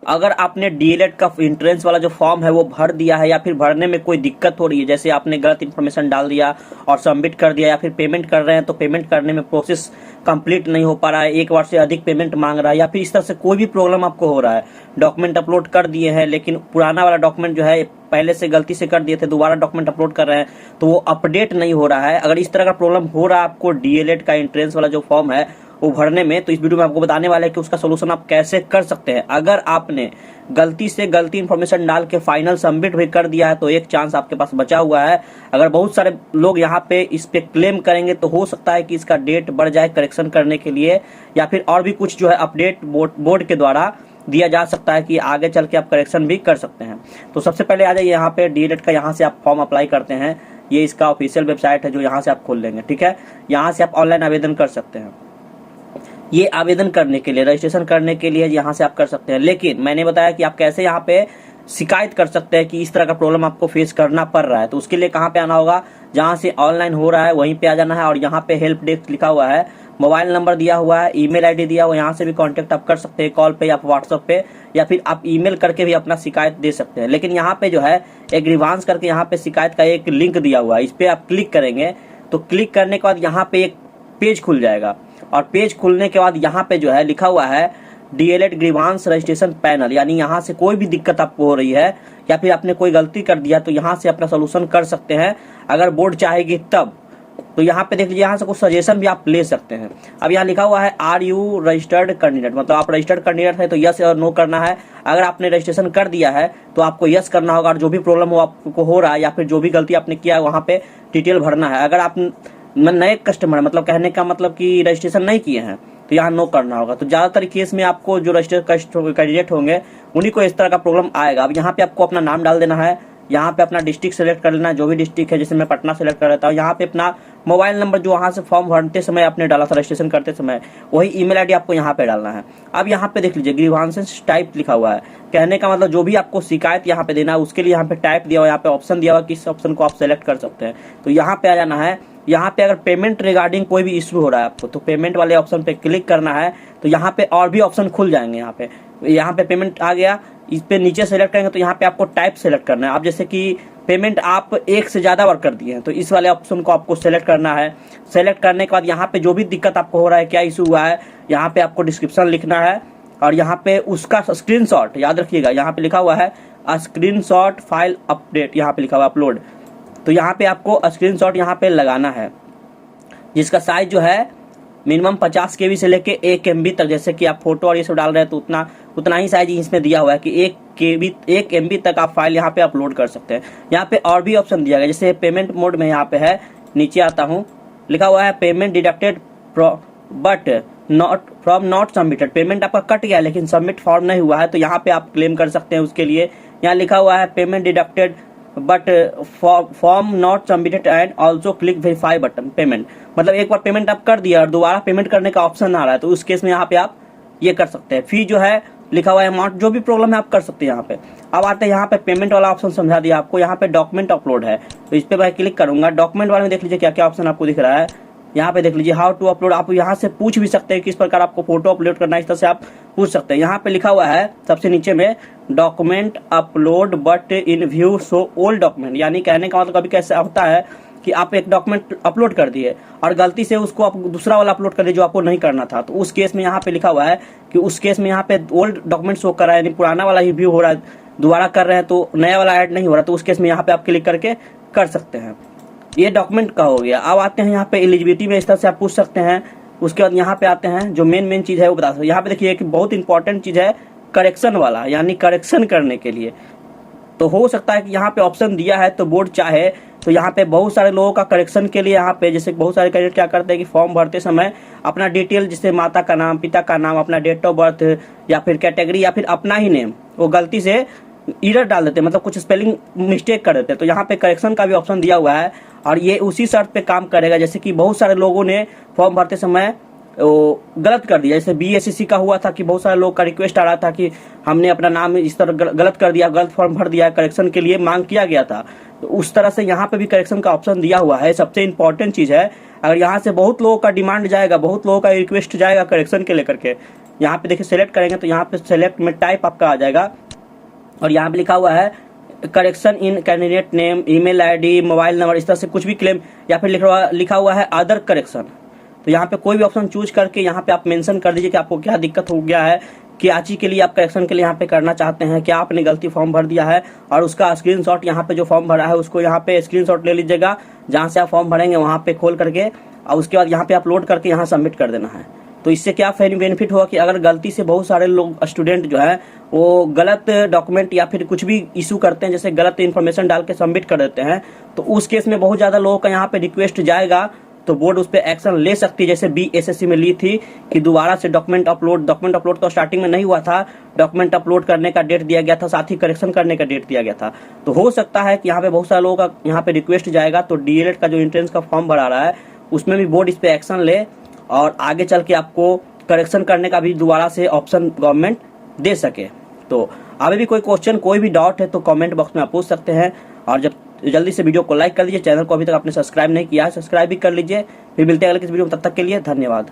अगर आपने डीएलएड का एंट्रेंस वाला जो फॉर्म है वो भर दिया है या फिर भरने में कोई दिक्कत हो रही है, जैसे आपने गलत इन्फॉर्मेशन डाल दिया और सबमिट कर दिया, या फिर पेमेंट कर रहे हैं तो पेमेंट करने में प्रोसेस कंप्लीट नहीं हो पा रहा है, 1 बार से अधिक पेमेंट मांग रहा है, या फिर इस तरह से कोई भी प्रॉब्लम आपको हो रहा है, डॉक्यूमेंट अपलोड कर दिए हैं लेकिन पुराना वाला डॉक्यूमेंट जो है पहले से गलती से कर दिए थे, दोबारा डॉक्यूमेंट अपलोड कर रहे हैं तो वो अपडेट नहीं हो रहा है। अगर इस तरह का प्रॉब्लम हो रहा है आपको डीएलएड का एंट्रेंस वाला जो फॉर्म है वो भरने में, तो इस वीडियो में आपको बताने वाला है कि उसका सोल्यूशन आप कैसे कर सकते हैं। अगर आपने गलती से गलती इन्फॉर्मेशन डाल के फाइनल सबमिट भी कर दिया है तो एक चांस आपके पास बचा हुआ है। अगर बहुत सारे लोग यहाँ पे इस पे क्लेम करेंगे तो हो सकता है कि इसका डेट बढ़ जाए करेक्शन करने के लिए, या फिर और भी कुछ जो है अपडेट बोर्ड के द्वारा दिया जा सकता है कि आगे चल के आप करेक्शन भी कर सकते हैं। तो सबसे पहले आ जाइए यहाँ पे डीएलएड का, यहाँ से आप फॉर्म अप्लाई करते हैं। ये इसका ऑफिशियल वेबसाइट है जो यहाँ से आप खोल लेंगे, ठीक है। यहाँ से आप ऑनलाइन आवेदन कर सकते हैं। ये आवेदन करने के लिए, रजिस्ट्रेशन करने के लिए यहाँ से आप कर सकते हैं, लेकिन मैंने बताया कि आप कैसे यहाँ पे शिकायत कर सकते हैं कि इस तरह का प्रॉब्लम आपको फेस करना पड़ रहा है। तो उसके लिए कहाँ पे आना होगा, जहाँ से ऑनलाइन हो रहा है वहीं पे आ जाना है और यहाँ पे हेल्प डेस्क लिखा हुआ है, मोबाइल नंबर दिया हुआ है, ईमेल आईडी दिया हुआ है, यहाँ से भी कांटेक्ट आप कर सकते हैं कॉल पे या व्हाट्सएप पे, या फिर आप ईमेल करके भी अपना शिकायत दे सकते हैं। लेकिन यहाँ पे जो है एक ग्रीवांस करके यहाँ पे शिकायत का एक लिंक दिया हुआ है, इस पे आप क्लिक करेंगे तो क्लिक करने के बाद यहाँ पे एक पेज खुल जाएगा और पेज खुलने के बाद यहाँ पे जो है लिखा हुआ है डीएलएड ग्रीवांस रजिस्ट्रेशन पैनल, यानी यहाँ से कोई भी दिक्कत आपको हो रही है या फिर आपने कोई गलती कर दिया तो यहाँ से अपना सोल्यूशन कर सकते हैं अगर बोर्ड चाहेगी तब। तो यहाँ पे देख लीजिए, यहाँ से कुछ सजेशन भी आप ले सकते हैं। अब यहाँ लिखा हुआ है आर यू रजिस्टर्ड कैंडिडेट, मतलब आप रजिस्टर्ड कैंडिडेट है तो यस और नो करना है। अगर आपने रजिस्ट्रेशन कर दिया है तो आपको यस करना होगा और जो भी प्रॉब्लम हो आपको हो रहा है या फिर जो भी गलती आपने किया है वहाँ पे डिटेल भरना है। अगर आप नए कस्टमर, मतलब कहने का मतलब कि रजिस्ट्रेशन नहीं किए हैं तो यहाँ नो करना होगा। तो ज्यादातर केस में आपको जो रजिस्टर्ड कैंडिडेट होंगे उन्हीं को इस तरह का प्रॉब्लम आएगा। अब यहाँ पे आपको अपना नाम डाल देना है, यहाँ पे अपना डिस्ट्रिक्ट सेलेक्ट कर लेना है, जो भी डिस्ट्रिक्ट है, जैसे मैं पटना सेलेक्ट कर लेता हूँ। यहाँ पे अपना मोबाइल नंबर जो वहाँ से फॉर्म भरते समय आपने डाला था रजिस्ट्रेशन करते समय, वही ईमेल आईडी आपको यहाँ पे डालना है। अब यहाँ पे देख लीजिए ग्रीवांसेस टाइप लिखा हुआ है, कहने का मतलब जो भी आपको शिकायत यहाँ पे देना है उसके लिए यहाँ पे टाइप दिया हुआ है, यहाँ पे ऑप्शन दिया हुआ है, किस ऑप्शन को आप सेलेक्ट कर सकते हैं। तो यहाँ पे आ जाना है। यहाँ पे अगर पेमेंट रिगार्डिंग कोई भी इशू हो रहा है आपको तो पेमेंट वाले ऑप्शन पे क्लिक करना है, तो यहाँ पे और भी ऑप्शन खुल जाएंगे। यहाँ पे पेमेंट आ गया, इस पे नीचे सेलेक्ट करेंगे तो यहाँ पे आपको टाइप सेलेक्ट करना है। अब जैसे कि पेमेंट आप एक से ज्यादा बार कर दिए हैं तो इस वाले ऑप्शन को आपको सेलेक्ट करना है। सेलेक्ट करने के बाद यहाँ पे जो भी दिक्कत आपको हो रहा है, क्या इशू हुआ है, यहाँ पे आपको डिस्क्रिप्शन लिखना है और यहाँ पे उसका स्क्रीनशॉट, याद रखिएगा यहाँ पे लिखा हुआ है स्क्रीनशॉट फाइल अपडेट, यहाँ पे लिखा हुआ अपलोड। तो यहाँ पे आपको स्क्रीनशॉट यहाँ पे लगाना है, जिसका साइज जो है मिनिमम 50 KB से लेके 1 MB तक। जैसे कि आप फोटो और ये सब डाल रहे हैं तो उतना ही साइज इसमें दिया हुआ है कि 1 MB तक आप फाइल यहाँ पे अपलोड कर सकते हैं। यहाँ पे और भी ऑप्शन दिया गया, जैसे पेमेंट मोड में यहाँ पे है, नीचे आता हूँ, लिखा हुआ है payment deducted but not from not submitted, payment आपका कट गया लेकिन सबमिट फॉर्म नहीं हुआ है तो यहाँ पे आप क्लेम कर सकते हैं उसके लिए। यहाँ लिखा हुआ है payment deducted but form not submitted and also click verify button payment, मतलब एक बार पेमेंट आप कर दिया और दोबारा पेमेंट करने का ऑप्शन आ रहा है तो उस केस में यहाँ पे आप ये कर सकते हैं। फी जो है लिखा हुआ है अमाउंट, जो भी प्रॉब्लम है आप कर सकते हैं यहाँ पे। अब आते हैं यहाँ पे पेमेंट वाला ऑप्शन, समझा दिया आपको। यहाँ पे डॉक्यूमेंट अपलोड है तो इस पे मैं क्लिक करूंगा। डॉक्यूमेंट वाले में देख लीजिए क्या क्या ऑप्शन आपको दिख रहा है। यहाँ पे देख लीजिए हाउ टू अपलोड, आप यहाँ से पूछ भी सकते हैं किस प्रकार आपको फोटो अपलोड करना है, इस तरह से आप पूछ सकते हैं। यहाँ पे लिखा हुआ है सबसे नीचे में document upload but in view so old document, यानी कहने का मतलब कभी कैसे होता है कि आप एक डॉक्यूमेंट अपलोड कर दिए और गलती से उसको आप दूसरा वाला अपलोड कर दिए जो आपको नहीं करना था, तो उस केस में यहाँ पे लिखा हुआ है कि उस केस में यहाँ पे ओल्ड डॉक्यूमेंट शो कर रहा है, यानी पुराना वाला ही व्यू हो रहा है, दोबारा कर रहे हैं तो नया वाला ऐड नहीं हो रहा, तो उस केस में यहाँ पे आप क्लिक करके कर सकते हैं। ये डॉक्यूमेंट का हो गया। अब आते हैं यहाँ पे एलिजिबिलिटी में, इस तरह से आप पूछ सकते हैं। उसके बाद यहाँ पे आते हैं जो मेन चीज है वो बता सकते हैं। यहाँ पे देखिए कि बहुत इंपॉर्टेंट चीज है करेक्शन वाला, यानी करेक्शन करने के लिए। तो हो सकता है कि यहाँ पे ऑप्शन दिया है तो बोर्ड चाहे तो यहाँ पे बहुत सारे लोगों का करेक्शन के लिए यहाँ पे, जैसे बहुत सारे कैंडिडेट क्या करते हैं कि फॉर्म भरते समय अपना डिटेल, जैसे माता का नाम, पिता का नाम, अपना डेट ऑफ बर्थ या फिर कैटेगरी या फिर अपना ही नेम, वो गलती से एरर डाल देते हैं, मतलब कुछ स्पेलिंग मिस्टेक कर देते हैं। तो यहाँ पे करेक्शन का भी ऑप्शन दिया हुआ है और ये उसी शर्त पे काम करेगा, जैसे कि बहुत सारे लोगों ने फॉर्म भरते समय वो गलत कर दिया। जैसे BSSC का हुआ था कि बहुत सारे लोग का रिक्वेस्ट आ रहा था कि हमने अपना नाम इस तरह गलत कर दिया, गलत फॉर्म भर दिया, करेक्शन के लिए मांग किया गया था। तो उस तरह से यहाँ पे भी करेक्शन का ऑप्शन दिया हुआ है। सबसे इंपॉर्टेंट चीज है, अगर यहाँ से बहुत लोगों का डिमांड जाएगा, बहुत लोगों का रिक्वेस्ट जाएगा करेक्शन के लेकर के, यहाँ पे देखिए सेलेक्ट करेंगे तो यहाँ पे सेलेक्ट में टाइप आपका आ जाएगा और यहाँ पे लिखा हुआ है correction in candidate name, email ID, mobile number, इस तरह से कुछ भी क्लेम, या फिर लिखा हुआ है अदर करेक्शन। तो यहाँ पे कोई भी ऑप्शन चूज करके यहाँ पे आप मेंशन कर दीजिए कि आपको क्या दिक्कत हो गया है, क्या चीज के लिए आप करेक्शन के लिए यहाँ पे करना चाहते हैं, क्या आपने गलती फॉर्म भर दिया है, और उसका स्क्रीनशॉट यहाँ पे जो फॉर्म भरा है उसको यहाँ पे स्क्रीनशॉट ले लीजिएगा जहाँ से आप फॉर्म भरेंगे वहाँ पे खोल करके, और उसके बाद यहाँ पे अपलोड करके यहाँ सबमिट कर देना है। तो इससे क्या बेनिफिट होगा कि अगर गलती से बहुत सारे लोग स्टूडेंट जो है वो गलत डॉक्यूमेंट या फिर कुछ भी इशू करते हैं, जैसे गलत इन्फॉर्मेशन डाल के सबमिट कर देते हैं, तो उस केस में बहुत ज्यादा लोगों का यहाँ पे रिक्वेस्ट जाएगा तो बोर्ड उस पर एक्शन ले सकती है। जैसे BSSC में ली थी कि दोबारा से डॉक्यूमेंट अपलोड तो स्टार्टिंग में नहीं हुआ था, डॉक्यूमेंट अपलोड करने का डेट दिया गया था, साथ ही करेक्शन करने का डेट दिया गया था। तो हो सकता है कि यहाँ पे बहुत सारे लोगों का यहाँ पे रिक्वेस्ट जाएगा, तो DLED का जो एंट्रेंस का फॉर्म भरा रहा है उसमें भी बोर्ड इस पे एक्शन ले और आगे चल के आपको करेक्शन करने का भी दोबारा से ऑप्शन गवर्नमेंट दे सके। तो अभी भी कोई क्वेश्चन, कोई भी डाउट है तो कमेंट बॉक्स में आप पूछ सकते हैं, और जब जल्दी से वीडियो को लाइक कर लीजिए, चैनल को अभी तक आपने सब्सक्राइब नहीं किया है सब्सक्राइब भी कर लीजिए। फिर मिलते हैं अगले किसी वीडियो में, तब तक के लिए धन्यवाद।